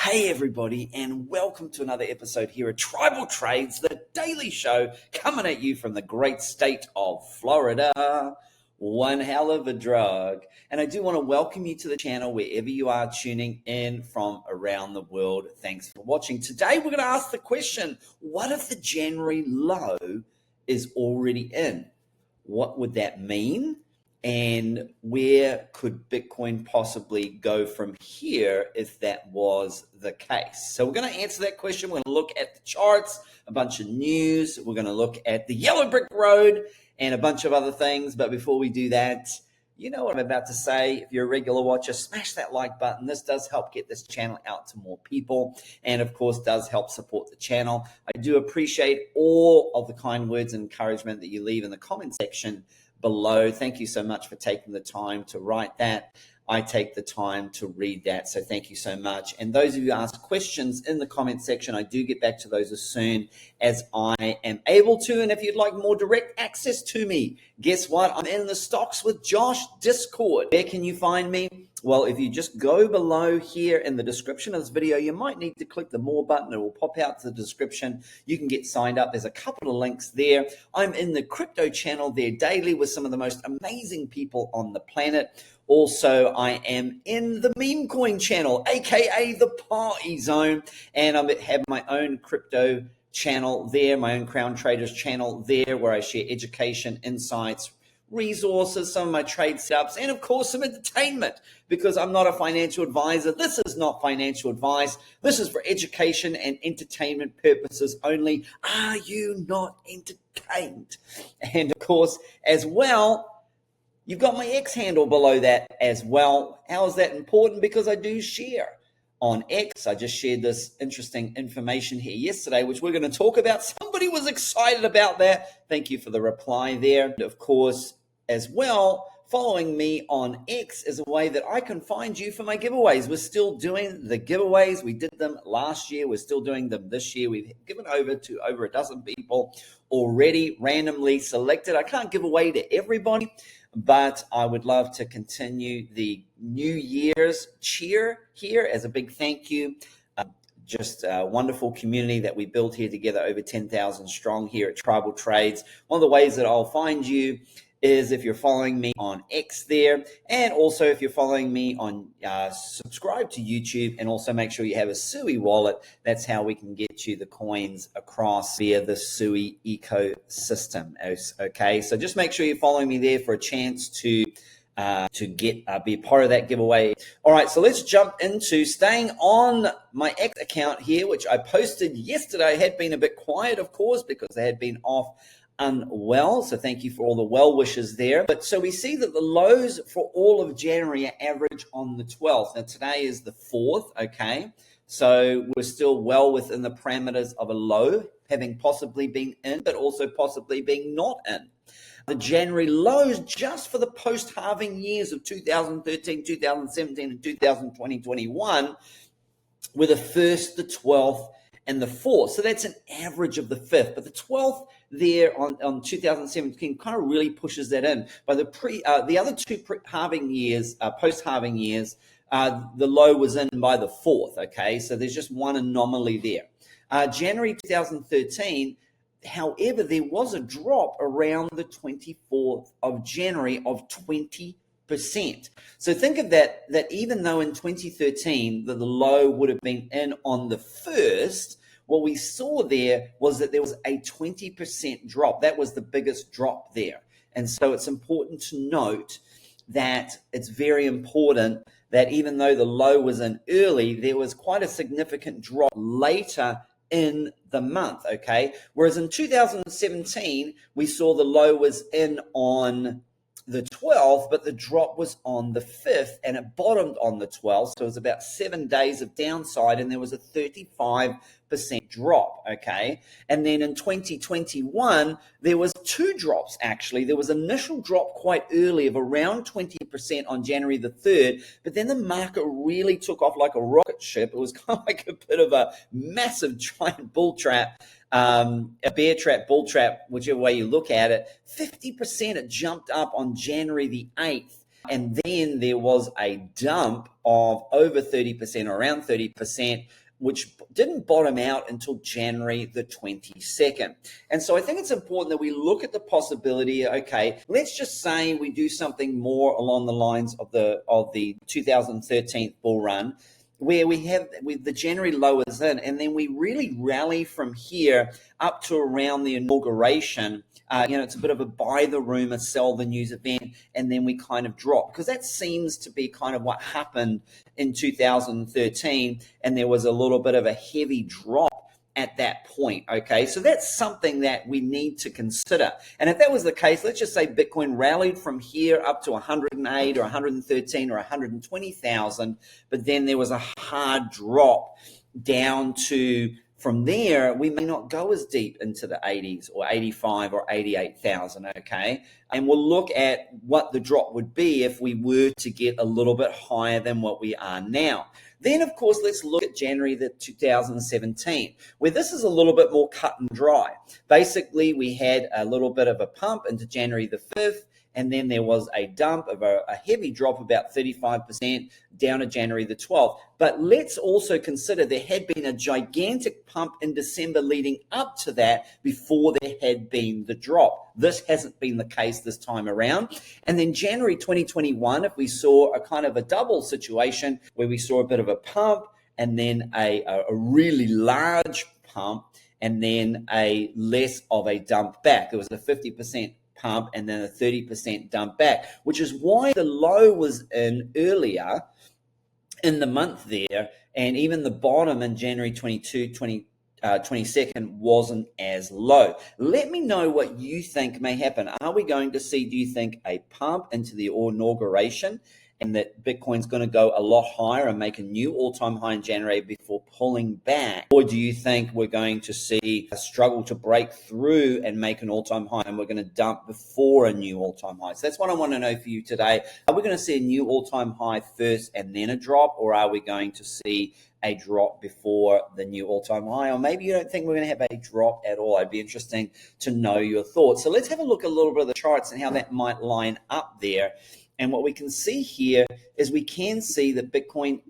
Hey everybody, and welcome to another episode here at Tribal Trades, the daily show coming at you from the great state of Florida. One hell of a drug. And I do want to welcome you to the channel wherever you are tuning in from around the world. Thanks for watching. Today we're going to ask the question, what if the January low is already in? What would that mean? And where could Bitcoin possibly go from here if that was the case? So we're going to answer that question. We're going to look at the charts, a bunch of news. We're going to look at the yellow brick road and a bunch of other things. But before we do that, you know what I'm about to say. If you're a regular watcher, smash that like button. This does help get this channel out to more people and, of course, does help support the channel. I do appreciate all of the kind words and encouragement that you leave in the comment section below. Thank you so much for taking the time to write that. I take the time to read that, so thank you so much. And those of you who ask questions in the comment section, I do get back to those as soon as I am able to. And if you'd like more direct access to me, guess what? I'm in the Stocks with Josh Discord. Where can you find me? Well, if you just go below here in the description of this video, you might need to click the more button. It will pop out to the description. You can get signed up. There's a couple of links there. I'm in the crypto channel there daily with some of the most amazing people on the planet. Also, I am in the meme coin channel, aka the party zone, and I have my own crypto channel there, my own Crown Traders channel there, where I share education, insights, resources, some of my trade setups, and of course some entertainment, because I'm not a financial advisor. This is not financial advice. This is for education and entertainment purposes only. Are you not entertained? And of course, as well, you've got my X handle below that as well. How is that important? Because I do share on X. I just shared this interesting information here yesterday, which we're going to talk about. Somebody was excited about that. Thank you for the reply there. And of course, as well, following me on X is a way that I can find you for my giveaways. We're still doing the giveaways. We did them last year. We're still doing them this year. We've given over to over a dozen people already, randomly selected. I can't give away to everybody, but I would love to continue the New Year's cheer here as a big thank you. Just a wonderful community that we built here together, over 10,000 strong here at Tribal Trades. One of the ways that I'll find you is if you're following me on X there, and also if you're following me on subscribe to YouTube, and also make sure you have a Sui wallet. That's how we can get you the coins across via the Sui ecosystem. Okay, so just make sure you're following me there for a chance to be a part of that giveaway. All right, so let's jump into staying on my X account here, which I posted yesterday. I had been a bit quiet, of course, because they had been off unwell, so thank you for all the well wishes there. But so we see that the lows for all of January are average on the 12th. Now today is the 4th, okay, so we're still well within the parameters of a low, having possibly been in, but also possibly being not in. The January lows just for the post-halving years of 2013, 2017, and 2020-21 were the 1st, the 12th, and the 4th. So that's an average of the 5th. But the 12th there on 2017 kind of really pushes that in. By the other two halving years, post-halving years, the low was in by the 4th, okay? So there's just one anomaly there. January 2013, however, there was a drop around the 24th of January of 20%. So think of that even though in 2013 the low would have been in on the 1st, what we saw there was that there was a 20% drop. That was the biggest drop there. And so it's important to note that it's very important that even though the low was in early, there was quite a significant drop later in the month, okay? Whereas in 2017, we saw the low was in on the 12th, but the drop was on the 5th, and it bottomed on the 12th, so it was about 7 days of downside, and there was a 35% drop, okay? And then in 2021, there was two drops, actually. There was an initial drop quite early of around 20% on January the 3rd, but then the market really took off like a rocket ship. It was kind of like a bit of a massive giant bull trap, a bear trap, bull trap, whichever way you look at it. 50% it jumped up on January the 8th. And then there was a dump of over 30%, around 30%, which didn't bottom out until January the 22nd. And so I think it's important that we look at the possibility, okay, let's just say we do something more along the lines of the 2013 bull run, where the January low is in, and then we really rally from here up to around the inauguration. It's a bit of a buy the rumor, sell the news event, and then we kind of drop, because that seems to be kind of what happened in 2013, and there was a little bit of a heavy drop at that point. Okay, so that's something that we need to consider. And if that was the case, let's just say Bitcoin rallied from here up to 108 or 113 or 120,000, but then there was a hard drop down to, from there, we may not go as deep into the 80s or 85 or 88,000, okay? And we'll look at what the drop would be if we were to get a little bit higher than what we are now. Then, of course, let's look at January the 2017, where this is a little bit more cut and dry. Basically, we had a little bit of a pump into January the 5th, and then there was a dump of a heavy drop, about 35%, down to January the 12th. But let's also consider there had been a gigantic pump in December leading up to that before there had been the drop. This hasn't been the case this time around. And then January 2021, if we saw a kind of a double situation where we saw a bit of a pump and then a really large pump and then a less of a dump back. It was a 50% pump and then a 30% dump back, which is why the low was in earlier in the month there, and even the bottom in January 22nd wasn't as low. Let me know what you think may happen. Are we going to see, do you think, a pump into the inauguration and that Bitcoin's going to go a lot higher and make a new all-time high in January before pulling back? Or do you think we're going to see a struggle to break through and make an all-time high, and we're going to dump before a new all-time high? So that's what I want to know for you today. Are we going to see a new all-time high first and then a drop, or are we going to see a drop before the new all-time high? Or maybe you don't think we're going to have a drop at all. It'd be interesting to know your thoughts. So let's have a look at a little bit of the charts and how that might line up there. And what we can see here is we can see that Bitcoin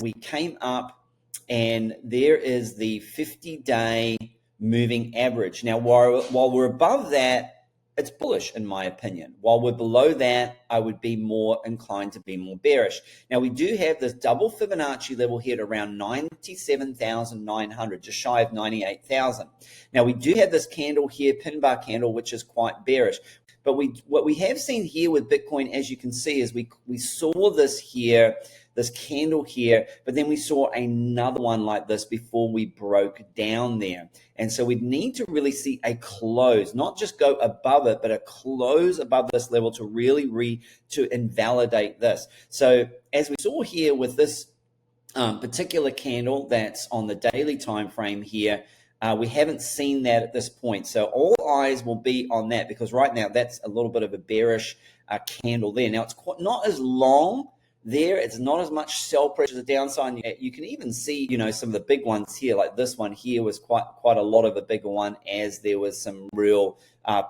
we came up, and there is the 50-day moving average. Now, while we're above that, it's bullish in my opinion. While we're below that, I would be more inclined to be more bearish. Now, we do have this double Fibonacci level here at around 97,900, just shy of 98,000. Now, we do have this candle here, pin bar candle, which is quite bearish. But what we have seen here with Bitcoin, as you can see, is we saw this here, this candle here, but then we saw another one like this before we broke down there. And so we need to really see a close, not just go above it, but a close above this level to really to invalidate this. So as we saw here with this particular candle that's on the daily time frame here, we haven't seen that at this point. So all eyes will be on that, because right now that's a little bit of a bearish candle there. Now, it's not as long there. It's not as much sell pressure to the downside. You can even see, some of the big ones here, like this one here was quite a lot of a bigger one, as there was some real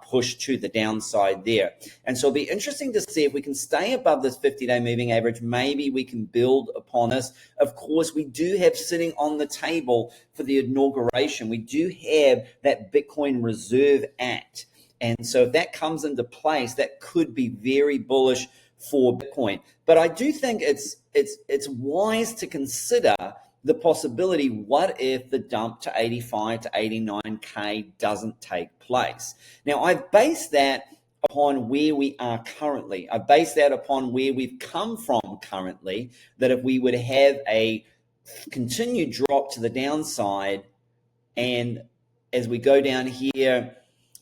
push to the downside there. And so it'll be interesting to see if we can stay above this 50-day moving average. Maybe we can build upon this. Of course, we do have sitting on the table for the inauguration, we do have that Bitcoin Reserve Act. And so if that comes into place, that could be very bullish for Bitcoin. But I do think it's wise to consider the possibility, what if the dump to 85 to 89K doesn't take place? Now, I've based that upon where we are currently. I've based that upon where we've come from currently, that if we would have a continued drop to the downside, and as we go down here,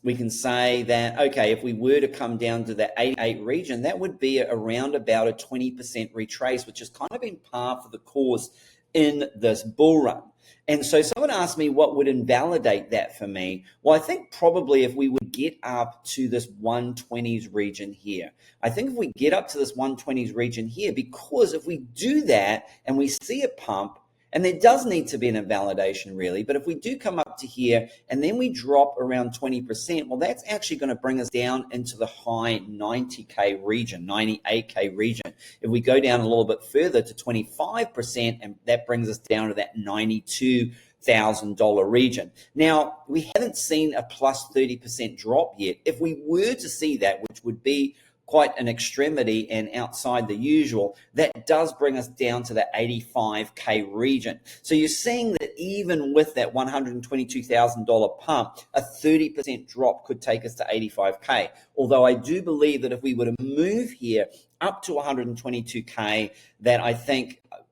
we can say that, okay, if we were to come down to the 88 region, that would be around about a 20% retrace, which has kind of been par for the course in this bull run. And so someone asked me what would invalidate that for me. Well, I think probably if we would get up to this 120s region here. I think if we get up to this 120s region here, because if we do that and we see a pump, And there does need to be an invalidation, really. But if we do come up to here and then we drop around 20%, well, that's actually going to bring us down into the high 90K region, 98K region. If we go down a little bit further to 25%, and that brings us down to that $92,000 region. Now, we haven't seen a plus 30% drop yet. If we were to see that, which would be quite an extremity and outside the usual, that does bring us down to the 85K region. So you're seeing that even with that $122,000 pump, a 30% drop could take us to 85K. Although I do believe that if we were to move here up to 122K, that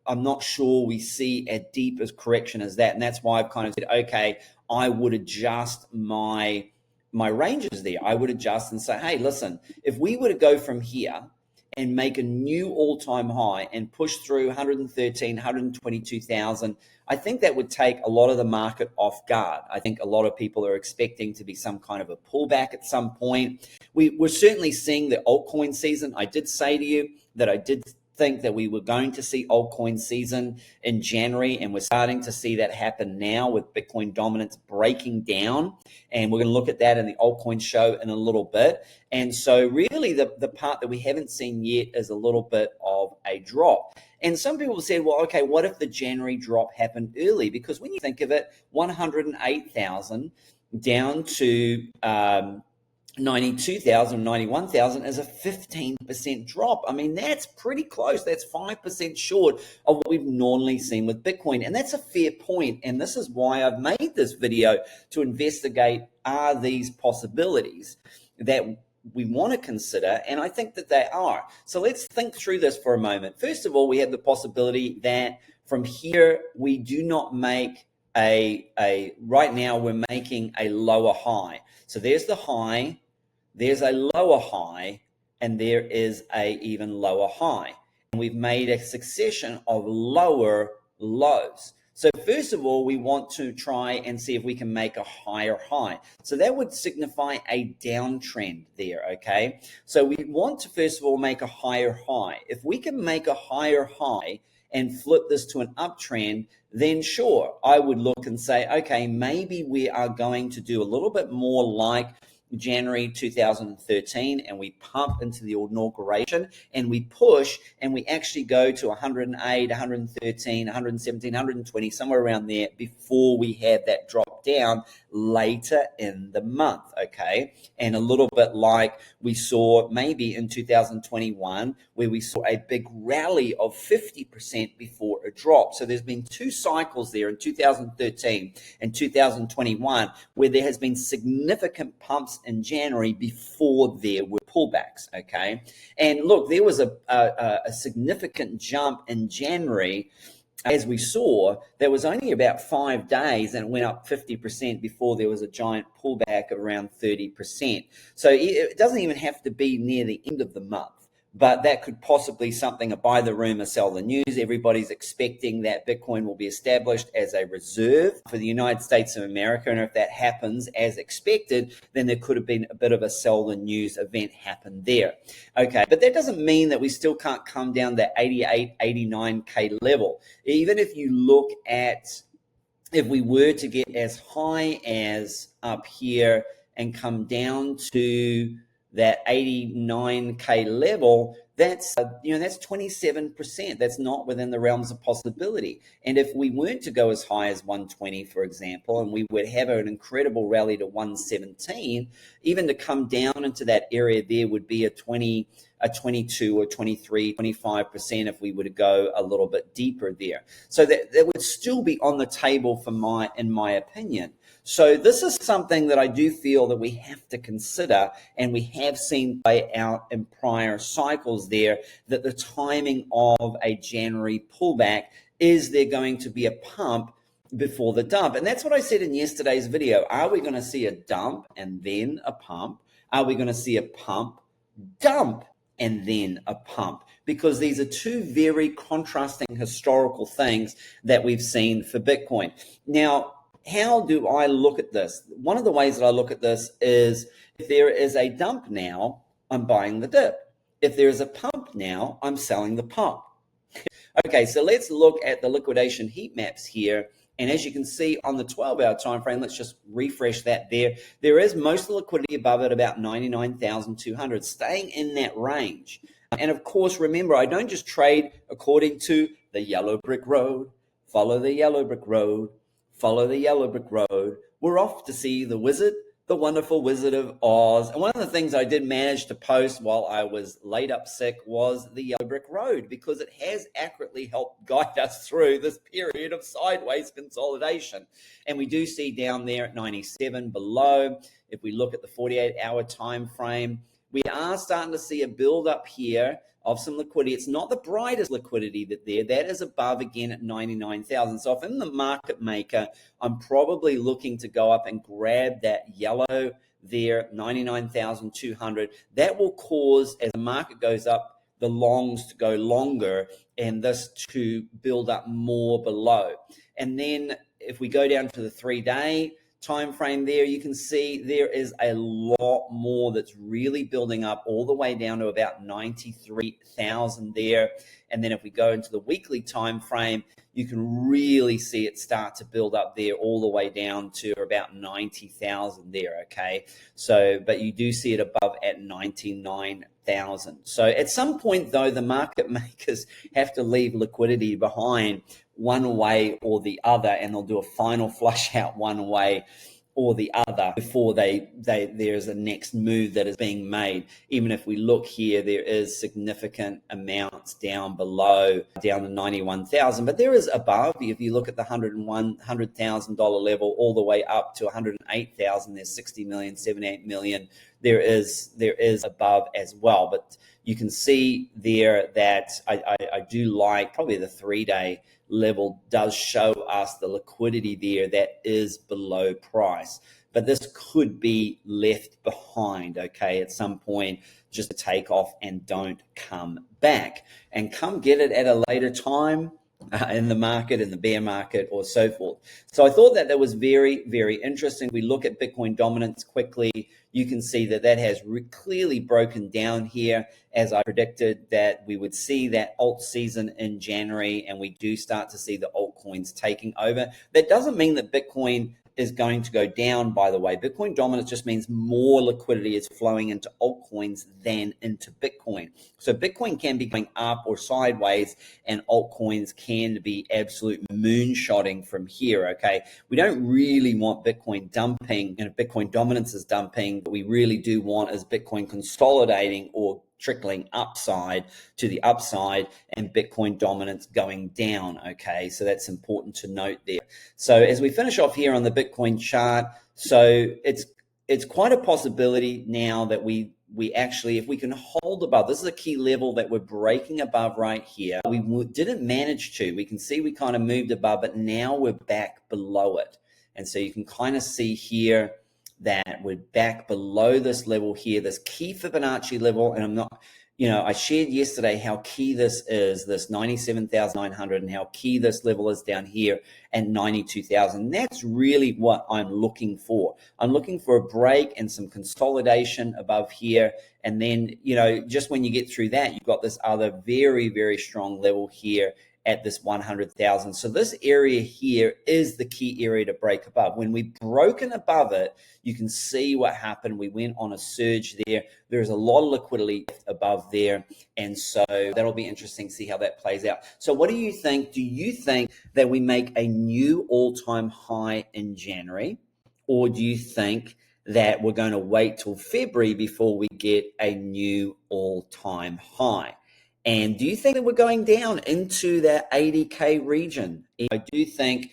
I'm not sure we see a deep as correction as that. And that's why I've kind of said, okay, I would adjust my ranges there. I would adjust and say, hey, listen, if we were to go from here and make a new all-time high and push through 113, 122,000, I think that would take a lot of the market off guard. I think a lot of people are expecting to be some kind of a pullback at some point. We're certainly seeing the altcoin season. I did say to you that I did think that we were going to see altcoin season in January, and we're starting to see that happen now with Bitcoin dominance breaking down. And we're going to look at that in the altcoin show in a little bit. And so really the part that we haven't seen yet is a little bit of a drop. And some people said, well, okay, what if the January drop happened early? Because when you think of it, 108,000 down to 92,000, 91,000 is a 15% drop. I mean, that's pretty close. That's 5% short of what we've normally seen with Bitcoin. And that's a fair point. And this is why I've made this video to investigate, are these possibilities that we want to consider? And I think that they are. So let's think through this for a moment. First of all, we have the possibility that from here, we do not make right now we're making a lower high. So there's the high. There's a lower high, and there is a even lower high. And we've made a succession of lower lows. So first of all, we want to try and see if we can make a higher high. So that would signify a downtrend there, okay? So we want to first of all make a higher high. If we can make a higher high and flip this to an uptrend, then sure, I would look and say, okay, maybe we are going to do a little bit more like January 2013, and we pump into the inauguration and we push and we actually go to 108, 113, 117, 120, somewhere around there before we have that drop down later in the month, okay? And a little bit like we saw maybe in 2021, where we saw a big rally of 50% before a drop. So there's been two cycles there in 2013 and 2021 where there has been significant pumps in January before there were pullbacks, okay? And look, there was a significant jump in January. As we saw, there was only about 5 days and it went up 50% before there was a giant pullback of around 30%. So it doesn't even have to be near the end of the month, but that could possibly something, a buy the rumor, sell the news. Everybody's expecting that Bitcoin will be established as a reserve for the United States of America. And if that happens as expected, then there could have been a bit of a sell the news event happen there. Okay, but that doesn't mean that we still can't come down that 88, 89K level. Even if you look at, if we were to get as high as up here and come down to that 89K level, that's 27%. That's not within the realms of possibility. And if we weren't to go as high as 120, for example, and we would have an incredible rally to 117, even to come down into that area there would be a 22 or 23, 25% if we were to go a little bit deeper there. So that would still be on the table in my opinion. So this is something that I do feel that we have to consider, and we have seen play out in prior cycles there, that the timing of a January pullback, is there going to be a pump before the dump? And that's what I said in yesterday's video. Are we going to see a dump and then a pump? Are we going to see a pump, dump, and then a pump? Because these are two very contrasting historical things that we've seen for Bitcoin. Now, how do I look at this? One of the ways that I look at this is, if there is a dump now, I'm buying the dip. If there is a pump now, I'm selling the pump. Okay, so let's look at the liquidation heat maps here. And as you can see on the 12-hour time frame, let's just refresh that there. There is most of the liquidity above it, about 99,200, staying in that range. And of course, remember, I don't just trade according to the yellow brick road. Follow the yellow brick road. Follow the yellow brick road. We're off to see the wizard, the wonderful Wizard of Oz. And one of the things I did manage to post while I was laid up sick was the yellow brick road, because it has accurately helped guide us through this period of sideways consolidation. And we do see down there at 97 below, if we look at the 48-hour time frame, we are starting to see a build up here of some liquidity. It's not the brightest liquidity that is above again at 99,000. So if I'm the market maker, I'm probably looking to go up and grab that yellow there, 99,200. That will cause, as the market goes up, the longs to go longer and this to build up more below. And then if we go down to the 3-day time frame there, you can see there is a lot more that's really building up all the way down to about 93,000 there. And then if we go into the weekly time frame, you can really see it start to build up there all the way down to about 90,000 there. Okay, so but you do see it above at 99,000. So at some point though, the market makers have to leave liquidity behind one way or the other, and they'll do a final flush out one way or the other before there's a next move that is being made. Even if we look here, there is significant amounts down below, down to 91,000, but there is above. If you look at the $100,000 level all the way up to 108,000, there's 60 million, 78 million. There is above as well, but you can see there that I do like probably the 3-day level does show us the liquidity there that is below price, but this could be left behind, okay, at some point, just to take off and don't come back and come get it at a later time in the market, in the bear market, or so forth. So I thought that was very, very interesting. We look at Bitcoin dominance quickly. You can see that has clearly broken down here, as I predicted that we would see that alt season in January, and we do start to see the altcoins taking over. That doesn't mean that Bitcoin is going to go down, by the way. Bitcoin dominance just means more liquidity is flowing into altcoins than into Bitcoin. So Bitcoin can be going up or sideways, and altcoins can be absolute moonshotting from here, okay? We don't really want Bitcoin dumping, and if Bitcoin dominance is dumping, what we really do want is Bitcoin consolidating or trickling upside to the upside, and Bitcoin dominance going down, okay? So that's important to note there. So as we finish off here on the Bitcoin chart, so it's quite a possibility now that we actually, if we can hold above, this is a key level that we're breaking above right here. We didn't manage to. We can see we kind of moved above, but now we're back below it. And so you can kind of see here that we're back below this level here, this key Fibonacci level. And I'm not, I shared yesterday how key this is, this 97,900, and how key this level is down here at 92,000. That's really what I'm looking for. I'm looking for a break and some consolidation above here. And then, just when you get through that, you've got this other very, very strong level here at this 100,000. So this area here is the key area to break above. When we've broken above it, you can see what happened. We went on a surge there. There's a lot of liquidity above there. And so that'll be interesting to see how that plays out. So what do you think? Do you think that we make a new all-time high in January? Or do you think that we're going to wait till February before we get a new all-time high? And do you think that we're going down into that 80K region? I do think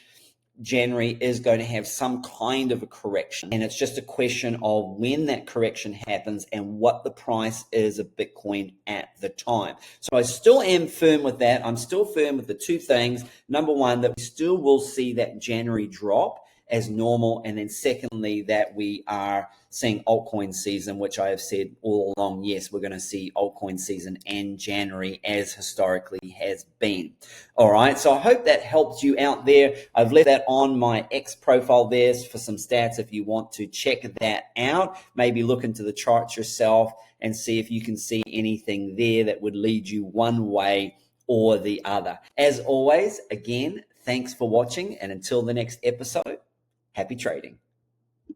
January is going to have some kind of a correction. And it's just a question of when that correction happens and what the price is of Bitcoin at the time. So I still am firm with that. I'm still firm with the two things. Number one, that we still will see that January drop as normal. And then secondly, that we are seeing altcoin season, which I have said all along, yes, we're going to see altcoin season and January as historically has been. All right, so I hope that helped you out there. I've left that on my X profile there for some stats if you want to check that out. Maybe look into the charts yourself and see if you can see anything there that would lead you one way or the other. As always, again, thanks for watching, and until the next episode, happy trading.